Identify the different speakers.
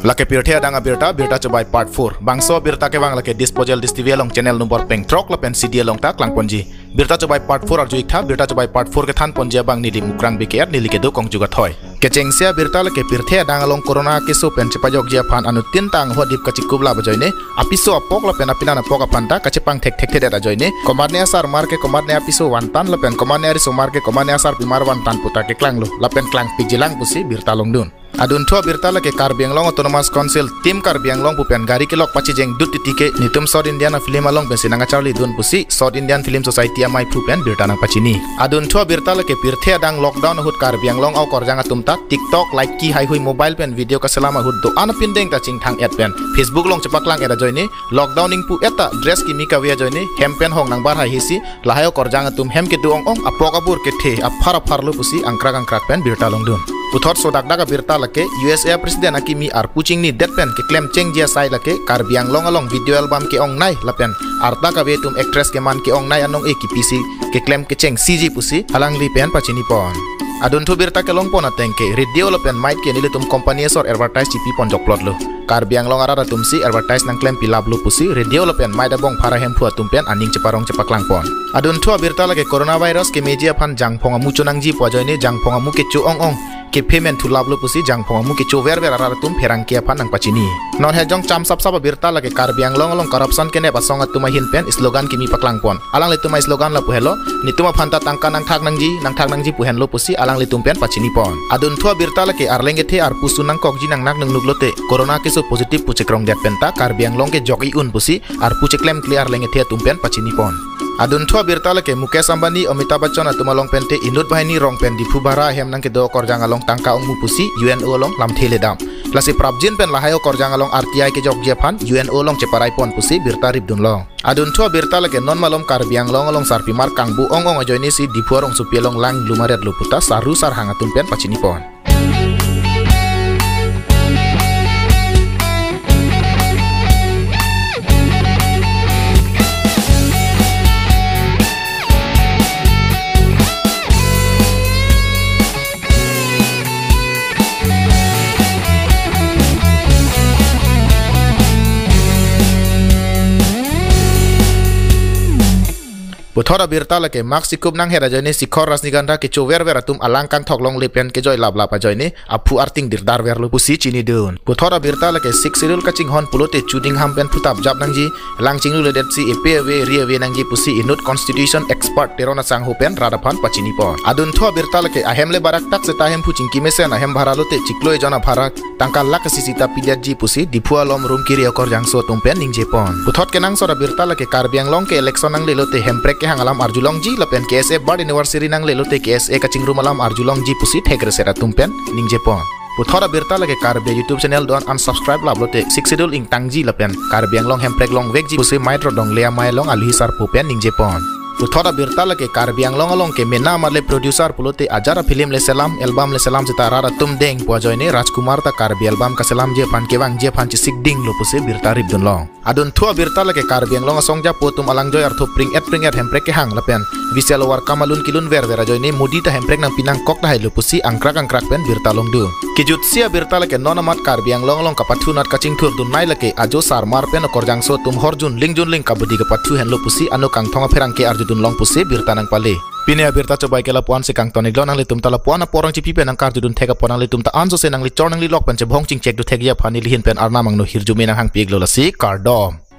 Speaker 1: Lake pirthia danga birta cobai part 4 bangso birta ke bang lake disposal distivia long channel nomor peng trok lapen CD long tak lang ponji birta cobai part 4 arju ikta birta cobai part 4 ke than ponji bang nili mukrang biker nili ke do kong juga thoi kecengsia birta lake pirthia danga long corona ke so pen cepajok jia phan anu tin tang hodip kachikubla bajoine apiso apok lapen apina na poka panta kachepang tek da joine komarne asar mar ke komarne apiso wantan lapen komarne ari so mar ke komarne asar bimar wantan puta ke klang lo lapen klang pijilang pusi birta long dun adun thua birta lake Karbiang Long Autonomous Council tim Karbiang Long pupen gari kilok pachi jeng dut titike nitum South Indian film along bensinanga Charlie dun pusi South Indian Film Society amai pupen birta nang pachini adun thua birta lake pirthia dang lockdown hut Karbiang Long au korjanga tumta TikTok like ki hai hui mobile pen video ka selama hut do anapin deng ta ching thang ad pen Facebook long cepak lang era joine lockdowning pu eta dress ki mika wia joine hempen hong nang bar hai hisi lahayo korjanga tum hem ke duong ong apokabur ke the afar lu pusi angkrak pen birta long dun uthor sodak daga birta lake USA President akimi ar puching ni dead pen ke claim cheng jia sai lake Karbiang Long along video album ke ong nai lapen arta ka vetum actress ke man ke ong nai anong e ki PC ke claim ke cheng CG pusi halang li pen pachini pon adun thu birta ke long pon atengke radio lapen mic ke nilitum company sor advertise chipi pon jok plot lo Karbiang Long arara tumsi advertise nang claim pilab lu pusi radio lapen mai da bong phara hem phu atumpen aning ceparong cepak lang pon adun thu birta lake coronavirus ke media phan jang phonga mu chunang ji pojoine jang phonga mu ke chu ong ke payment to lablo pusi jang phonga mu ke chover ver ara tum pherang ke phan nang pachini non he jong cham sap sap birta lage Karbiang Long corruption ke ne basong atuma hin pen slogan kimi paklang pon alang le tuma slogan la pu helo nituma phanta tangka nang thak nang ji pu hen lo pusi alang le tum pen pachini pon adun thua birta lage arlenge the ar pusu nang kok ji nang nak nang nuglote corona ke so positive pu chekrong det penta Karbiang Long ke jogi un pusi ar pu cheklem clear lenge the tum pen pachini pon adun thua birta lake Mukesh Ambani Amitabh Bachchan atuma long pente inut bahini rong pen di phubara hem nang ke do korjang along tangka ong mu pusi UNO long lam thele dam lasi prabjin pen lahayo korjang along RTI ke jok jepan UNO long ceparai pon pusi birta ribdun long adun thua birta lake non malom Karbiang Long sarpi mar kangbu ong ajoini si dipuarong supielong lang lumaret luputa saru sar hangatun pen pachini pon Puthora birta lake mak sikup nang hera joine sikhor rasniganda ke chover ver atum alangkang thoklong lepen ke joy labla pa joine apu arting dirdar ver lu pusi chini dun puthora birta lake sik sirul kaching hon pulote chuding hampen putap jap nangji langching lu ledet si epw rie nangji pusi inut constitution expert terona sang hupen radapan pachini pon adun thua birta lake ahemle barak tak seta hem puching kimesen ahem bharalote chikloi jona bharak tangkal lak sisita pidyatji pusi dipua lom rum kiri okor jangso tumpen ningje pon puthot kenang sora birta lake Karbiang Long ke election nang lelote hemprek ke hangalam arjulong ji lapen KSA Bard Anniversary nang lelote KSA kaching rumalam arjulong ji pusi thegre sera tumpen ningje pon puthora birta lage Karbiang YouTube channel don unsubscribe lablote siksidul ing tangji lapen Karbiang Long hemprek long vegji pusi maitro dong lea mai long alhi sar pupen ningje pon puthora birta lage Karbiang Long ke mena marle producer pulote ajara film le selam album le selam sitara tum deng pojoine Rajkumar ta Karbi album ka selam je pan kewang je pan chisik ding lo puse birta ribdun long adun thua birta lage Karbiang Long songja potum alang joy artho pring et hemprek ke hang lapen visel war kamalun kilun ver joine modi ta hemprek nang pinang kok ta lo pusi angkrak pen birta long du kijutsia birta lage nonamat Karbiang Long ka pathunat kaching thur dun nai lage ajo sarmar pen korjang so tum horjun ling kabudi ka pathu hen lo pusi anu kang thonga pherang ke arju long pusi birta nang pale pine birta cobai kela puan se kang tonik lo nang litum tala puan porang chipi pen nang kar judun thega ponang litum ta anso se nang li chor nang li lok pen che bhong ching chek du thegya phani lihin pen arna mangno hirju me nang hang pig lo la si kardom